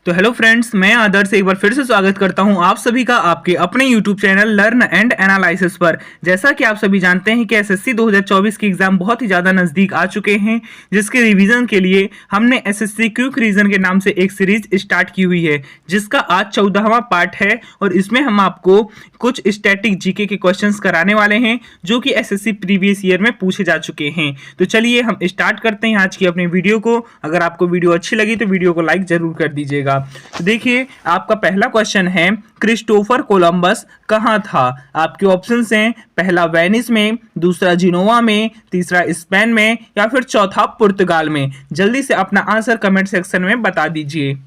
तो hello friends, मैं आदर्श एक बार फिर से स्वागत करता हूं आप सभी का आपके अपने YouTube channel learn and analysis पर। जैसा कि आप सभी जानते हैं कि एसएससी 2024 के एग्जाम बहुत ही ज़्यादा नज़दीक आ चुके हैं, जिसके रिवीजन के लिए हमने एसएससी क्विक रीजन के नाम से एक सीरीज स्टार्ट की हुई है, जिसका आज 14वां पार्ट है। और इसमें हम आपको कुछ स्टैटिक जीके के क्वेश्चंस कराने वाले हैं जो कि एसएससी प्रीवियस ईयर में पूछे जा चुके हैं। तो चलिए हम स्टार्ट करते हैं आज की अपनी वीडियो को। अगर आपको वीडियो अच्छी लगी तो वीडियो को लाइक जरूर कर दीजिएगा। तो देखिए, आपका पहला क्वेश्चन है, क्रिस्टोफर कोलंबस कहाँ था? आपके ऑप्शंस हैं, पहला वेनिस में, दूसरा जिनोवा में, तीसरा स्पेन में, या फिर चौथा पुर्तगाल में। जल्दी से अपना आंसर कमेंट सेक्शन में बता दीजिए।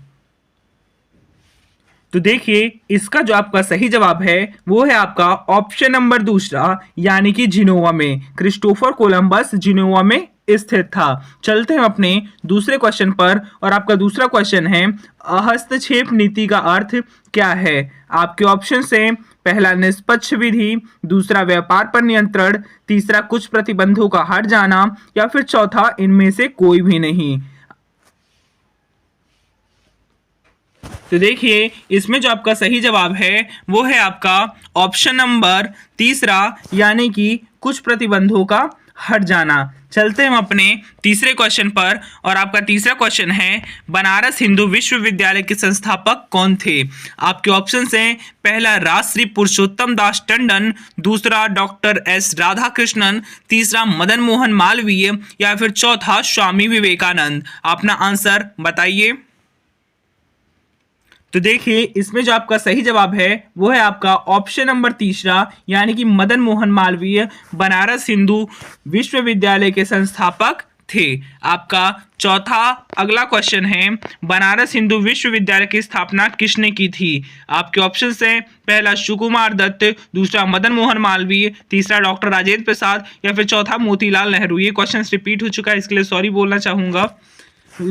तो देखिए, इसका जो आपका सही जवाब है वो है आपका ऑप्शन नंबर दूसरा, यानी कि जिनोवा में। क्रिस्टोफर कोलंबस जिनोवा में स्थित था। चलते हैं अपने दूसरे क्वेश्चन पर, और आपका दूसरा क्वेश्चन है, हस्तक्षेप नीति का अर्थ क्या है? आपके ऑप्शन हैं, पहला निष्पक्ष विधि, दूसरा व्यापार पर नियंत्रण, तीसरा कुछ प्रतिबंधों का हट जाना, या फिर चौथा इनमें से कोई भी नहीं। तो देखिए, इसमें जो आपका सही जवाब है वो है आपका ऑप्शन नंबर तीसरा, यानी कि कुछ प्रतिबंधों का हट जाना। चलते हैं हम अपने तीसरे क्वेश्चन पर, और आपका तीसरा क्वेश्चन है, बनारस हिंदू विश्वविद्यालय के संस्थापक कौन थे? आपके ऑप्शंस हैं, पहला राजश्री पुरुषोत्तम दास टंडन, दूसरा डॉक्टर एस राधाकृष्णन, तीसरा मदन मोहन मालवीय, या फिर चौथा स्वामी विवेकानंद। अपना आंसर बताइए। तो देखिए, इसमें जो आपका सही जवाब है वो है आपका ऑप्शन नंबर तीसरा, यानी कि मदन मोहन मालवीय बनारस हिंदू विश्वविद्यालय के संस्थापक थे। आपका चौथा अगला क्वेश्चन है, बनारस हिंदू विश्वविद्यालय की स्थापना किसने की थी? आपके ऑप्शंस हैं, पहला सुकुमार दत्त, दूसरा मदन मोहन मालवीय, तीसरा डॉक्टर राजेंद्र प्रसाद, या फिर चौथा मोतीलाल नेहरू। ये क्वेश्चन रिपीट हो चुका है, इसके लिए सॉरी बोलना चाहूंगा।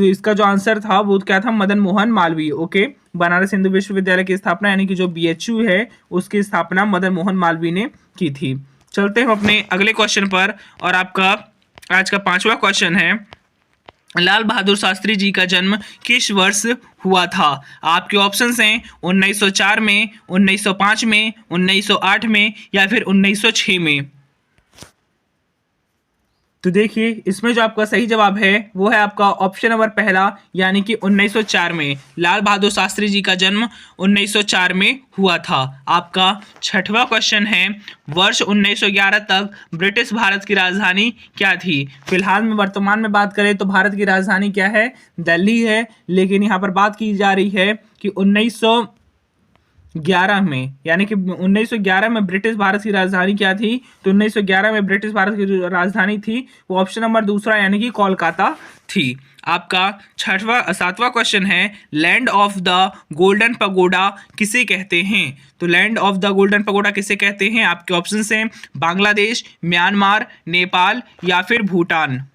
इसका जो आंसर था वो क्या था? मदन मोहन मालवीय। ओके, बनारस हिंदू विश्वविद्यालय की स्थापना, यानी कि जो बीएचयू है उसकी स्थापना मदन मोहन मालवीय ने की थी। चलते हैं अपने अगले क्वेश्चन पर, और आपका आज का पांचवा क्वेश्चन है, लाल बहादुर शास्त्री जी का जन्म किस वर्ष हुआ था? आपके ऑप्शंस हैं, 1904 में, 1905 में, 1908 में, या फिर 1906 में। तो देखिए, इसमें जो आपका सही जवाब है वो है आपका ऑप्शन नंबर पहला, यानी कि 1904 में। लाल बहादुर शास्त्री जी का जन्म 1904 में हुआ था। आपका छठवां क्वेश्चन है, वर्ष 1911 तक ब्रिटिश भारत की राजधानी क्या थी? फिलहाल में वर्तमान में बात करें तो भारत की राजधानी क्या है? दिल्ली है। लेकिन यहाँ पर बात की जा रही है कि 1911 में, यानी कि 1911 में ब्रिटिश भारत की राजधानी क्या थी? तो 1911 में ब्रिटिश भारत की जो राजधानी थी वो ऑप्शन नंबर दूसरा, यानी कि कोलकाता थी। आपका सातवां क्वेश्चन है, land of the golden pagoda किसे कहते हैं? तो land of the golden pagoda किसे कहते हैं? आपके ऑप्शन हैं, बांग्लादेश, म्यांमार, नेपाल, या फिर भूटान।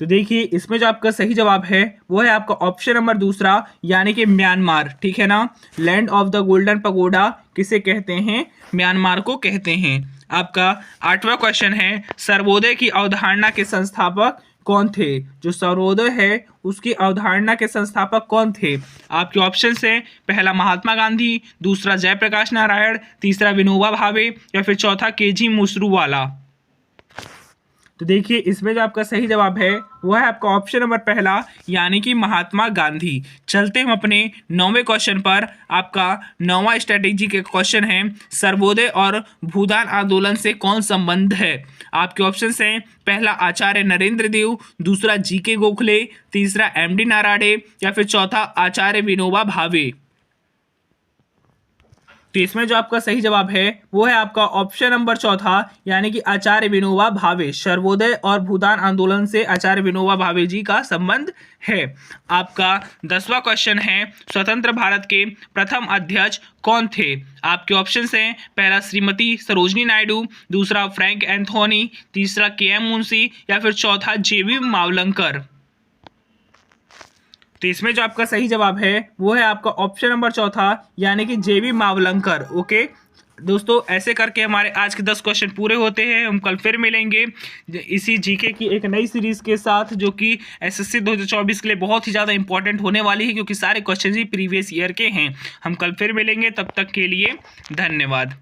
तो देखिए, इसमें जो आपका सही जवाब है वो है आपका ऑप्शन नंबर दूसरा, यानी कि म्यांमार। ठीक है ना? Land of the golden pagoda किसे कहते हैं? म्यांमार को कहते हैं। आपका आठवां क्वेश्चन है, सर्वोदय की अवधारणा के संस्थापक कौन थे? जो सर्वोदय है उसकी अवधारणा के संस्थापक कौन थे? आपके ऑप्शन हैं, पहला महात्मा गांधी, दूसरा जयप्रकाश नारायण, तीसरा विनोबा भावे, या फिर चौथा केजी मुसरूवाला। तो देखिए, इसमें जो आपका सही जवाब है वो है आपका ऑप्शन नंबर पहला, यानी कि महात्मा गांधी। चलते हैं अपने नौवें क्वेश्चन पर। आपका नौवां स्ट्रेटेजी के क्वेश्चन है, सर्वोदय और भूदान आंदोलन से कौन संबंध है? आपके ऑप्शंस हैं, पहला आचार्य नरेंद्र देव, दूसरा जीके गोखले, तीसरा एमडी नारायणे, या फिर चौथा आचार्य विनोबा भावे। तो इसमें जो आपका सही जवाब है वो है आपका ऑप्शन नंबर चौथा, यानी कि आचार्य विनोबा भावे। सर्वोदय और भूदान आंदोलन से आचार्य विनोबा भावे जी का संबंध है। आपका 10वां क्वेश्चन है, स्वतंत्र भारत के प्रथम अध्यक्ष कौन थे? आपके ऑप्शंस हैं, पहला श्रीमती सरोजनी नायडू, दूसरा फ्रैंक एंथोनी, तीसरा केएम मुंशी, या फिर चौथा जेबी मावलंकर। तो इसमें जो आपका सही जवाब है वो है आपका ऑप्शन नंबर चौथा, यानी कि जेबी मावलंकर। ओके, दोस्तों ऐसे करके हमारे आज के 10 क्वेश्चन पूरे होते हैं। हम कल फिर मिलेंगे इसी जीके की एक नई सीरीज के साथ, जो कि एसएससी 2024 के लिए बहुत ही ज़्यादा इंपॉर्टेंट होने वाली है, क्योंकि सारे क्वेश्चन ही प्रीवियस ईयर के हैं। हम कल फिर मिलेंगे, तब तक के लिए धन्यवाद।